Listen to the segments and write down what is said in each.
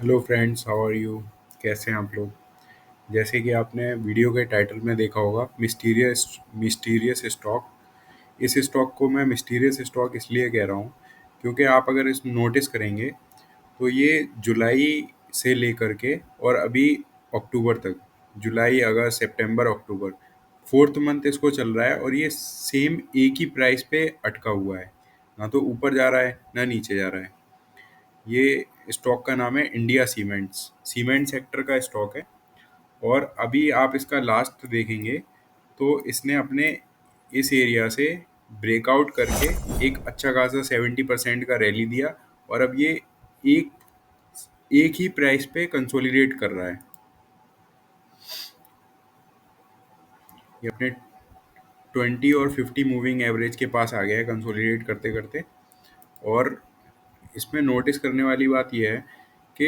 Hello friends, how are you. कैसे हैं आप लोग। जैसे कि आपने वीडियो के टाइटल में देखा होगा, मिस्टीरियस मिस्टीरियस स्टॉक। इस स्टॉक को मैं मिस्टीरियस स्टॉक इसलिए कह रहा हूँ क्योंकि आप अगर इस नोटिस करेंगे तो ये जुलाई से लेकर के और अभी अक्टूबर तक, जुलाई अगस्त सितंबर अक्टूबर, फोर्थ मंथ इसको चल रहा है और ये सेम एक ही प्राइस पे अटका हुआ है। ना तो ऊपर जा रहा है ना नीचे जा रहा है। ये स्टॉक का नाम है इंडिया सीमेंट्स, सीमेंट सेक्टर का स्टॉक है। और अभी आप इसका लास्ट देखेंगे तो इसने अपने इस एरिया से ब्रेकआउट करके एक अच्छा खासा 70% का रैली दिया और अब ये एक एक ही प्राइस पे कंसोलिडेट कर रहा है। ये अपने 20 और 50 मूविंग एवरेज के पास आ गया है कंसोलिडेट करते करते। और इसमें नोटिस करने वाली बात यह है कि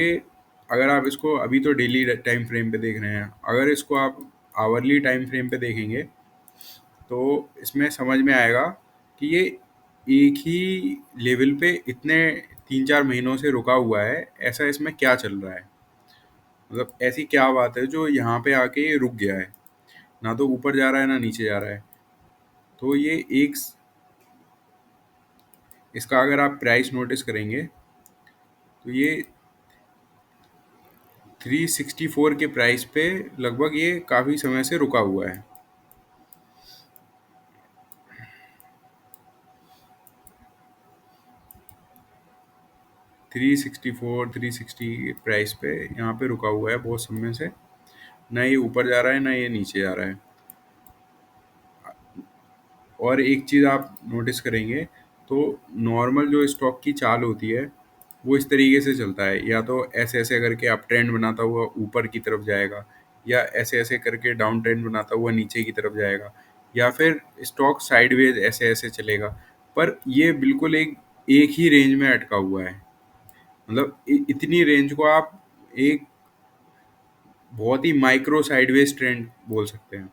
अगर आप इसको अभी तो डेली टाइम फ्रेम पे देख रहे हैं, अगर इसको आप आवरली टाइम फ्रेम पे देखेंगे तो इसमें समझ में आएगा कि ये एक ही लेवल पे इतने 3-4 महीनों से रुका हुआ है। ऐसा इसमें क्या चल रहा है, मतलब ऐसी क्या बात है जो यहाँ पे आके ये रुक गया है। ना तो ऊपर जा रहा है ना नीचे जा रहा है। तो ये एक, इसका अगर आप प्राइस नोटिस करेंगे तो ये 364 के प्राइस पे लगभग ये काफ़ी समय से रुका हुआ है। 360 प्राइस पे यहाँ पे रुका हुआ है बहुत समय से। ना ये ऊपर जा रहा है ना ये नीचे जा रहा है। और एक चीज़ आप नोटिस करेंगे तो नॉर्मल जो स्टॉक की चाल होती है वो इस तरीके से चलता है, या तो ऐसे ऐसे करके अप ट्रेंड बनाता हुआ ऊपर की तरफ जाएगा, या ऐसे ऐसे करके डाउन ट्रेंड बनाता हुआ नीचे की तरफ जाएगा, या फिर स्टॉक साइडवेज ऐसे ऐसे चलेगा। पर ये बिल्कुल एक एक ही रेंज में अटका हुआ है। मतलब इतनी रेंज को आप एक बहुत ही माइक्रो साइडवेज ट्रेंड बोल सकते हैं।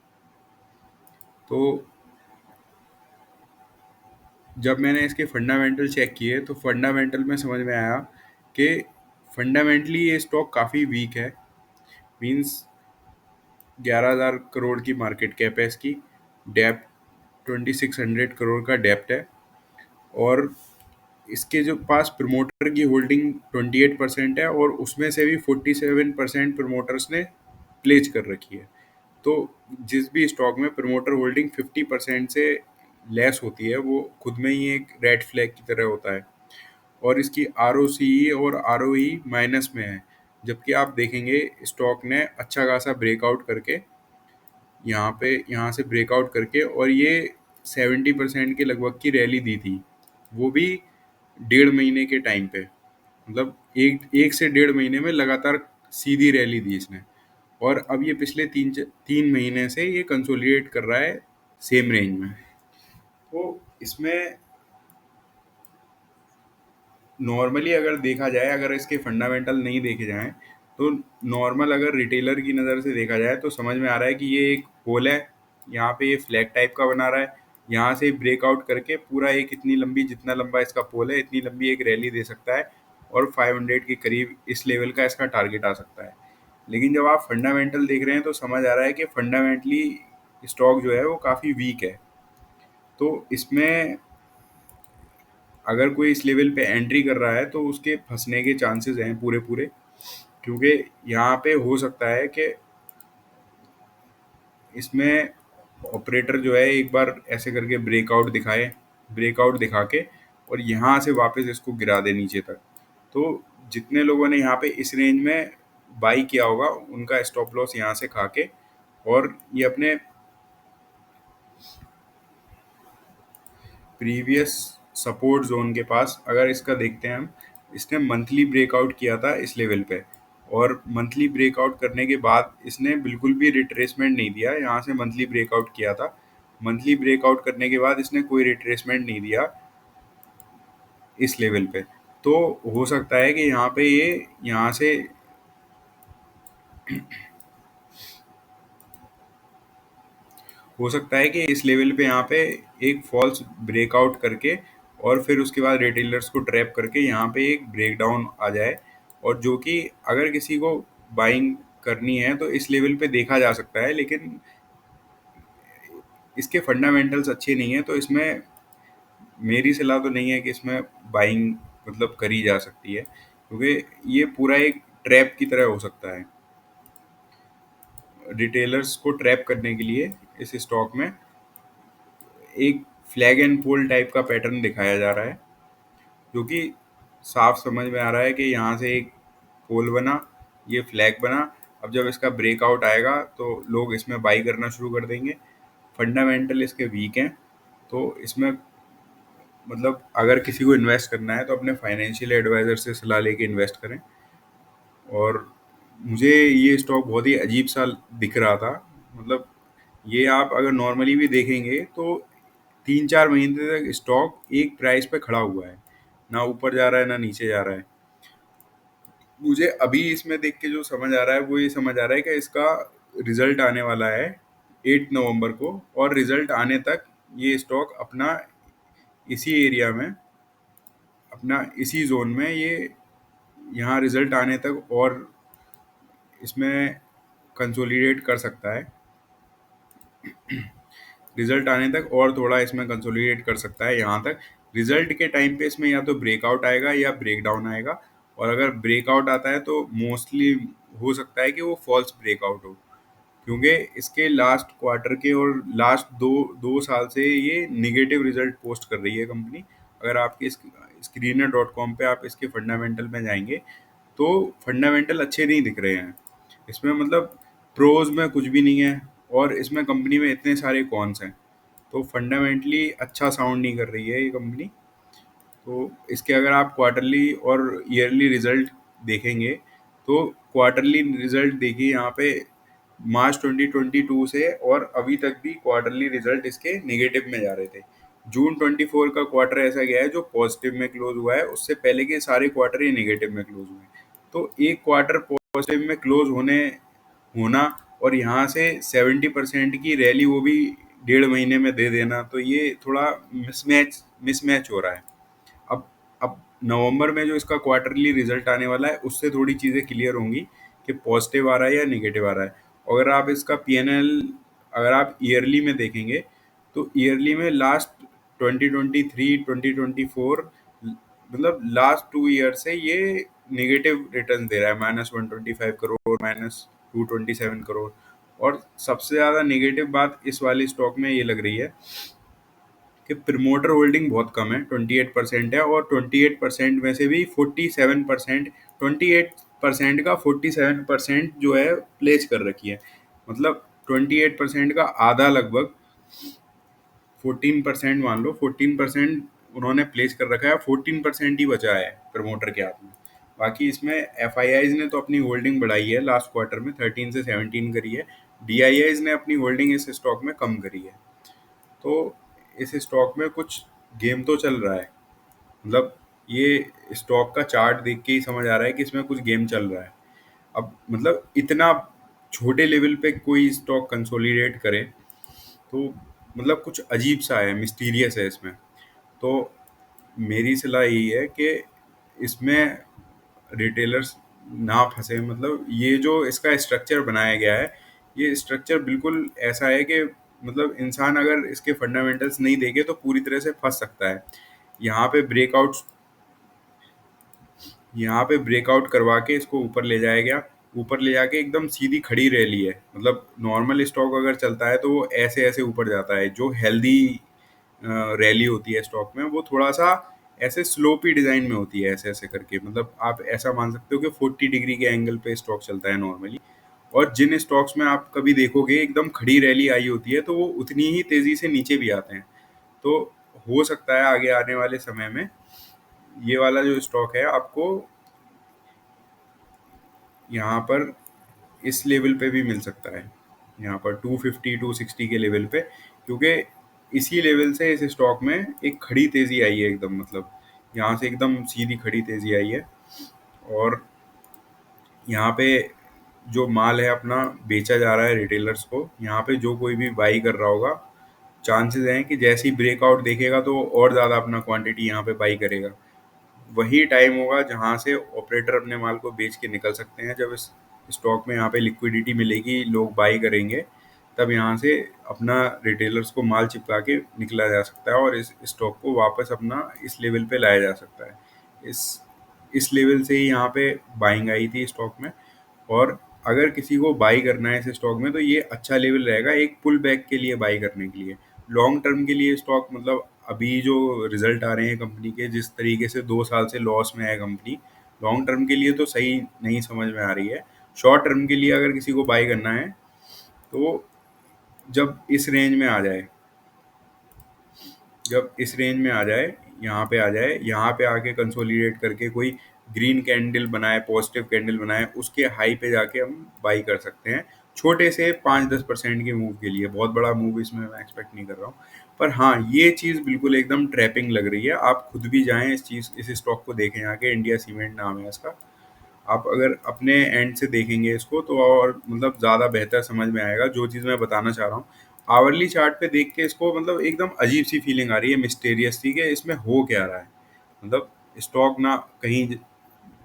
तो जब मैंने इसके फंडामेंटल चेक किए तो फंडामेंटल में समझ में आया कि फंडामेंटली ये स्टॉक काफ़ी वीक है। मींस 11,000 करोड़ की मार्केट कैप है इसकी। डेप्ट 2,600 करोड़ का डेप्ट है। और इसके जो पास प्रमोटर की होल्डिंग 28% है और उसमें से भी 47% प्रमोटर्स ने प्लेज कर रखी है। तो जिस भी स्टॉक में प्रमोटर होल्डिंग 50% से लेस होती है वो खुद में ही एक रेड फ्लैग की तरह होता है। और इसकी आर और आर माइनस में है। जबकि आप देखेंगे स्टॉक ने अच्छा खासा ब्रेकआउट करके यहाँ से ब्रेकआउट करके और ये 70% के लगभग की रैली दी थी, वो भी 1.5 महीने के टाइम पे। मतलब एक एक से 1.5 महीने में लगातार सीधी रैली दी इसने। और अब ये पिछले 3 महीने से ये कंसोलिडेट कर रहा है सेम रेंज में। तो इसमें नॉर्मली अगर देखा जाए, अगर इसके फंडामेंटल नहीं देखे जाएं तो नॉर्मल अगर रिटेलर की नज़र से देखा जाए तो समझ में आ रहा है कि ये एक होल है। यहाँ पे ये फ्लैग टाइप का बना रहा है। यहाँ से ब्रेकआउट करके पूरा एक इतनी लंबी, जितना लंबा इसका पोल है इतनी लंबी एक रैली दे सकता है और 500 के करीब इस लेवल का इसका टारगेट आ सकता है। लेकिन जब आप फंडामेंटल देख रहे हैं तो समझ आ रहा है कि फंडामेंटली स्टॉक जो है वो काफ़ी वीक है। तो इसमें अगर कोई इस लेवल पे एंट्री कर रहा है तो उसके फंसने के चांसेस हैं पूरे पूरे। क्योंकि यहाँ पे हो सकता है कि इसमें ऑपरेटर जो है एक बार ऐसे करके ब्रेकआउट दिखा के और यहाँ से वापस इसको गिरा दे नीचे तक। तो जितने लोगों ने यहाँ पे इस रेंज में बाई किया होगा उनका स्टॉप लॉस यहाँ से खा के, और ये अपने प्रीवियस सपोर्ट जोन के पास अगर इसका देखते हैं हम, इसने मंथली ब्रेकआउट किया था इस लेवल पे। और मंथली ब्रेकआउट करने के बाद इसने बिल्कुल भी रिट्रेसमेंट नहीं दिया। यहाँ से मंथली ब्रेकआउट किया था, मंथली ब्रेकआउट करने के बाद इसने कोई रिट्रेसमेंट नहीं दिया इस लेवल पे। तो हो सकता है कि यहाँ पे ये यहाँ से हो सकता है कि इस लेवल पे यहाँ पे एक फॉल्स ब्रेकआउट करके और फिर उसके बाद रिटेलर्स को ट्रैप करके यहाँ पे एक ब्रेकडाउन आ जाए और जो कि अगर किसी को बाइंग करनी है तो इस लेवल पे देखा जा सकता है, लेकिन इसके फंडामेंटल्स अच्छे नहीं है, तो इसमें मेरी सलाह तो नहीं है कि इसमें बाइंग मतलब करी जा सकती है, क्योंकि ये पूरा एक ट्रैप की तरह हो सकता है। रिटेलर्स को ट्रैप करने के लिए इस स्टॉक में एक फ्लैग एंड पोल टाइप का पैटर्न दिखाया जा रहा है, जो कि साफ समझ में आ रहा है कि यहाँ से एक पोल बना, ये फ्लैग बना। अब जब इसका ब्रेकआउट आएगा तो लोग इसमें बाई करना शुरू कर देंगे। फंडामेंटल इसके वीक हैं, तो इसमें मतलब अगर किसी को इन्वेस्ट करना है तो अपने फाइनेंशियल एडवाइज़र से सलाह लेके इन्वेस्ट करें। और मुझे ये स्टॉक बहुत ही अजीब सा दिख रहा था, मतलब ये आप अगर नॉर्मली भी देखेंगे तो 3-4 महीने तक स्टॉक एक प्राइस पे खड़ा हुआ है, ना ऊपर जा रहा है ना नीचे जा रहा है। मुझे अभी इसमें देख के जो समझ आ रहा है वो ये समझ आ रहा है कि इसका रिजल्ट आने वाला है 8 नवंबर को, और रिजल्ट आने तक ये स्टॉक अपना इसी एरिया में, अपना इसी जोन में, ये यहाँ रिजल्ट आने तक और इसमें कंसोलिडेट कर सकता है। रिजल्ट आने तक और थोड़ा इसमें कंसोलिडेट कर सकता है। यहाँ तक रिजल्ट के टाइम पे इसमें या तो ब्रेकआउट आएगा या ब्रेकडाउन आएगा, और अगर ब्रेकआउट आता है तो मोस्टली हो सकता है कि वो फॉल्स ब्रेकआउट हो, क्योंकि इसके लास्ट क्वार्टर के और लास्ट दो दो साल से ये निगेटिव रिजल्ट पोस्ट कर रही है कंपनी। अगर आपके screener.com पे आप इसके फंडामेंटल में जाएंगे तो फंडामेंटल अच्छे नहीं दिख रहे हैं इसमें, मतलब प्रोज में कुछ भी नहीं है, और इसमें कंपनी में इतने सारे कॉन्स हैं, तो फंडामेंटली अच्छा साउंड नहीं कर रही है ये कंपनी। तो इसके अगर आप क्वार्टरली और ईयरली रिजल्ट देखेंगे तो क्वार्टरली रिजल्ट देखिए यहाँ पे मार्च 2022 से, और अभी तक भी क्वार्टरली रिजल्ट इसके नेगेटिव में जा रहे थे। जून 24 का क्वार्टर ऐसा गया है जो पॉजिटिव में क्लोज हुआ है, उससे पहले के सारे क्वार्टर ही नेगेटिव में क्लोज हुए हैं। तो एक क्वार्टर पॉजिटिव में क्लोज होना और यहाँ से 70% की रैली वो भी 1.5 महीने में दे देना, तो ये थोड़ा मिसमैच हो रहा है। अब नवंबर में जो इसका क्वार्टरली रिजल्ट आने वाला है उससे थोड़ी चीज़ें क्लियर होंगी कि पॉजिटिव आ रहा है या नेगेटिव आ रहा है। अगर आप इसका पीएनएल अगर आप ईयरली में देखेंगे तो ईयरली में लास्ट 2023-2024, मतलब लास्ट 2 ईयर से ये नेगेटिव रिटर्न दे रहा है, -125 करोड़, -227 करोड़। और सबसे ज़्यादा नेगेटिव बात इस वाली स्टॉक में ये लग रही है कि प्रमोटर होल्डिंग बहुत कम है, 28% है, और 28% में से भी 47%, 28% का 47% जो है प्लेस कर रखी है। मतलब 28% का आधा, लगभग 14% मान लो, 14% उन्होंने प्लेस कर रखा है, 14% ही बचा है प्रमोटर के हाथ में। बाकी इसमें एफ ने तो अपनी होल्डिंग बढ़ाई है, लास्ट क्वार्टर में 13 से 17 करी है। डी ने अपनी होल्डिंग इस स्टॉक में कम करी है। तो इस स्टॉक में कुछ गेम तो चल रहा है, मतलब ये स्टॉक का चार्ट देख के ही समझ आ रहा है कि इसमें कुछ गेम चल रहा है। अब मतलब इतना छोटे लेवल पे कोई स्टॉक कंसोलिडेट करे तो मतलब कुछ अजीब सा है, मिस्टीरियस है इसमें। तो मेरी सलाह यही है कि इसमें रिटेलर्स ना फंसे, मतलब ये जो इसका स्ट्रक्चर बनाया गया है, ये स्ट्रक्चर बिल्कुल ऐसा है कि मतलब इंसान अगर इसके फंडामेंटल्स नहीं देखे तो पूरी तरह से फंस सकता है। यहाँ पे ब्रेकआउट यहाँ पे ब्रेकआउट करवा के इसको ऊपर ले जाया गया, ऊपर ले जाके एकदम सीधी खड़ी रैली है। मतलब नॉर्मल स्टॉक अगर चलता है तो वो ऐसे ऐसे ऊपर जाता है, जो हेल्दी रैली होती है स्टॉक में वो थोड़ा सा ऐसे स्लोपी डिजाइन में होती है, ऐसे ऐसे करके। मतलब आप ऐसा मान सकते हो कि 40 डिग्री के एंगल पे स्टॉक चलता है नॉर्मली। और जिन स्टॉक्स में आप कभी देखोगे एकदम खड़ी रैली आई होती है तो वो उतनी ही तेजी से नीचे भी आते हैं। तो हो सकता है आगे आने वाले समय में ये वाला जो स्टॉक है आपको यहाँ पर इस लेवल पे भी मिल सकता है, यहाँ पर 250-260 के लेवल पे, क्योंकि इसी लेवल से इस स्टॉक में एक खड़ी तेजी आई है एकदम, मतलब यहाँ से एकदम सीधी खड़ी तेजी आई है। और यहाँ पे जो माल है अपना बेचा जा रहा है रिटेलर्स को, यहाँ पे जो कोई भी बाई कर रहा होगा, चांसेस हैं कि जैसे ही ब्रेकआउट देखेगा तो और ज़्यादा अपना क्वांटिटी यहाँ पे बाई करेगा। वही टाइम होगा जहाँ से ऑपरेटर अपने माल को बेच के निकल सकते हैं। जब इस स्टॉक में यहाँ पे लिक्विडिटी मिलेगी, लोग बाई करेंगे, तब यहाँ से अपना रिटेलर्स को माल चिपका के निकला जा सकता है और इस स्टॉक को वापस अपना इस लेवल पे लाया जा सकता है। इस इस लेवल से ही यहाँ पे बाइंग आई थी स्टॉक में। और अगर किसी को बाई करना है इस स्टॉक में, तो ये अच्छा लेवल रहेगा एक पुल बैक के लिए बाई करने के लिए। लॉन्ग टर्म के लिए स्टॉक मतलब अभी जो रिजल्ट आ रहे हैं कंपनी के, जिस तरीके से 2 साल से लॉस में है कंपनी, लॉन्ग टर्म के लिए तो सही नहीं समझ में आ रही है। शॉर्ट टर्म के लिए अगर किसी को बाई करना है, तो जब इस रेंज में आ जाए, जब इस रेंज में आ जाए, यहाँ पे आ जाए, यहाँ पे आके कंसोलिडेट करके कोई ग्रीन कैंडल बनाए, पॉजिटिव कैंडल बनाए, उसके हाई पे जाके हम बाई कर सकते हैं। छोटे से 5-10% के मूव के लिए, बहुत बड़ा मूव इसमें मैं एक्सपेक्ट नहीं कर रहा हूँ। पर हाँ, ये चीज़ बिल्कुल एकदम ट्रैपिंग लग रही है। आप खुद भी जाएं, इस स्टॉक को देखें आके, इंडिया सीमेंट नाम है इसका। आप अगर अपने एंड से देखेंगे इसको, तो और मतलब ज़्यादा बेहतर समझ में आएगा जो चीज़ मैं बताना चाह रहा हूँ। आवरली चार्ट पे देख के इसको मतलब एकदम अजीब सी फीलिंग आ रही है, मिस्टेरियस सी, कि इसमें हो क्या रहा है। मतलब स्टॉक ना कहीं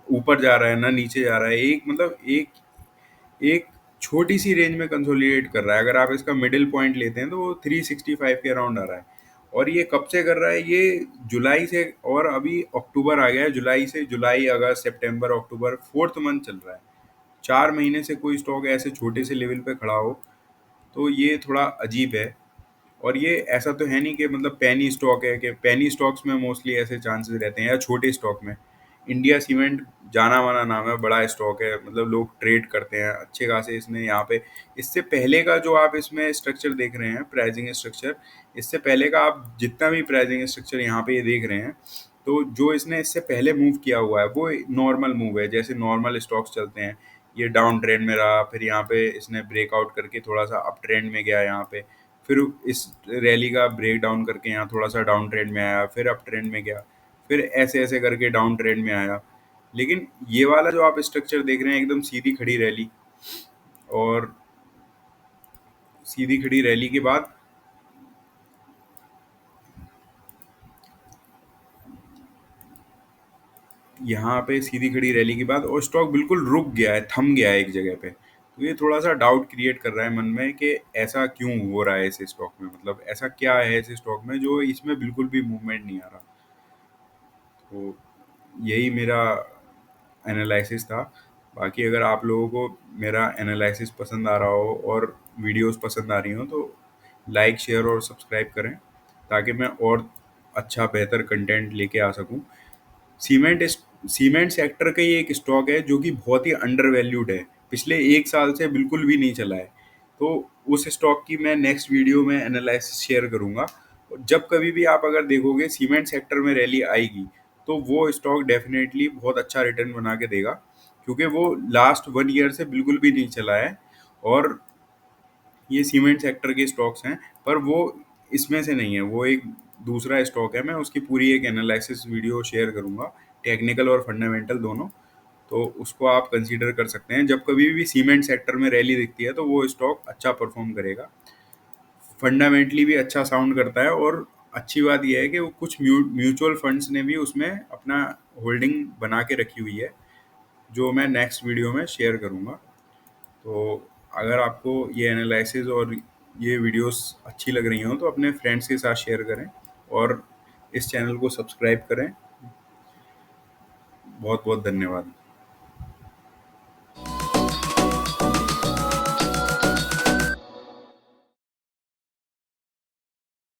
ऊपर जा रहा है ना नीचे जा रहा है, एक मतलब एक छोटी सी रेंज में कंसोलिडेट कर रहा है। अगर आप इसका मिडिल पॉइंट लेते हैं तो वो 365 के अराउंड आ रहा है। और ये कब से कर रहा है? ये जुलाई से, और अभी अक्टूबर आ गया है। जुलाई से, जुलाई अगस्त सितंबर अक्टूबर, 4th मंथ चल रहा है। 4 महीने से कोई स्टॉक ऐसे छोटे से लेवल पे खड़ा हो, तो ये थोड़ा अजीब है। और ये ऐसा तो है नहीं कि मतलब पेनी स्टॉक है, कि पेनी स्टॉक्स में मोस्टली ऐसे चांसेस रहते हैं, या छोटे स्टॉक में। इंडिया सीमेंट जाना माना नाम है, बड़ा स्टॉक है, मतलब लोग ट्रेड करते हैं अच्छे खासे इसने यहाँ पे। इससे पहले का जो आप इसमें स्ट्रक्चर देख रहे हैं, प्राइसिंग स्ट्रक्चर, इससे पहले का आप जितना भी प्राइसिंग स्ट्रक्चर यहाँ पे ये देख रहे हैं, तो जो इसने इससे पहले मूव किया हुआ है वो नॉर्मल मूव है, जैसे नॉर्मल स्टॉक्स चलते हैं। ये डाउन ट्रेंड में रहा, फिर यहाँ पे इसने ब्रेकआउट करके थोड़ा सा अप ट्रेंड में गया यहाँ पे, फिर इस रैली का ब्रेक डाउन करके यहाँ थोड़ा सा डाउन ट्रेंड में आया, फिर अप ट्रेंड में गया, फिर ऐसे ऐसे करके डाउन ट्रेंड में आया। लेकिन ये वाला जो आप स्ट्रक्चर देख रहे हैं, एकदम सीधी खड़ी रैली, और सीधी खड़ी रैली के बाद यहाँ पे सीधी खड़ी रैली के बाद और स्टॉक बिल्कुल रुक गया है, थम गया है एक जगह पे। तो ये थोड़ा सा डाउट क्रिएट कर रहा है मन में कि ऐसा क्यों हो रहा है इस स्टॉक में, मतलब ऐसा क्या है इस स्टॉक में जो इसमें बिल्कुल भी मूवमेंट नहीं आ रहा। तो यही मेरा एनालिसिस था। बाकी अगर आप लोगों को मेरा एनालिसिस पसंद आ रहा हो और वीडियोस पसंद आ रही हो, तो लाइक शेयर और सब्सक्राइब करें, ताकि मैं और अच्छा बेहतर कंटेंट लेके आ सकूं। सीमेंट सीमेंट सेक्टर का ही एक स्टॉक है जो कि बहुत ही अंडर वैल्यूड है, पिछले 1 साल से बिल्कुल भी नहीं चला है। तो उस स्टॉक की मैं नेक्स्ट वीडियो में एनालिसिस शेयर करूंगा। जब कभी भी आप अगर देखोगे सीमेंट सेक्टर में रैली आएगी, तो वो स्टॉक डेफिनेटली बहुत अच्छा रिटर्न बना के देगा, क्योंकि वो लास्ट 1 ईयर से बिल्कुल भी नहीं चला है। और ये सीमेंट सेक्टर के स्टॉक्स हैं, पर वो इसमें से नहीं है, वो एक दूसरा स्टॉक है। मैं उसकी पूरी एक एनालिसिस वीडियो शेयर करूंगा, टेक्निकल और फंडामेंटल दोनों। तो उसको आप कंसीडर कर सकते हैं। जब कभी भी सीमेंट सेक्टर में रैली दिखती है, तो वो स्टॉक अच्छा परफॉर्म करेगा, फंडामेंटली भी अच्छा साउंड करता है। और अच्छी बात यह है कि वो कुछ म्यूचुअल फंड्स ने भी उसमें अपना होल्डिंग बना के रखी हुई है, जो मैं नेक्स्ट वीडियो में शेयर करूंगा। तो अगर आपको ये एनालिसिस और ये वीडियोस अच्छी लग रही हों, तो अपने फ्रेंड्स के साथ शेयर करें और इस चैनल को सब्सक्राइब करें। बहुत बहुत धन्यवाद।